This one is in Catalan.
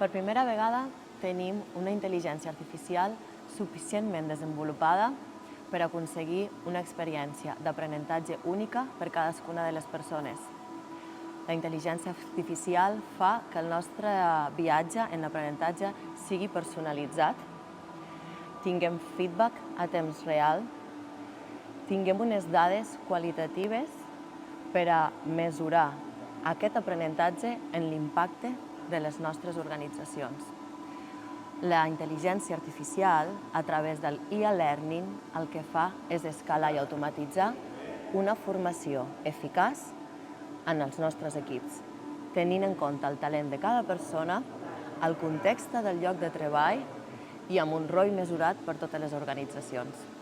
Per primera vegada tenim una intel·ligència artificial suficientment desenvolupada per aconseguir una experiència d'aprenentatge única per cadascuna de les persones. La intel·ligència artificial fa que el nostre viatge en l'aprenentatge sigui personalitzat, tinguem feedback a temps real, tinguem unes dades qualitatives per a mesurar aquest aprenentatge en l'impacte de les nostres organitzacions. La intel·ligència artificial, a través del e-learning, el que fa és escalar i automatitzar una formació eficaç en els nostres equips, tenint en compte el talent de cada persona, el context del lloc de treball i amb un rol mesurat per totes les organitzacions.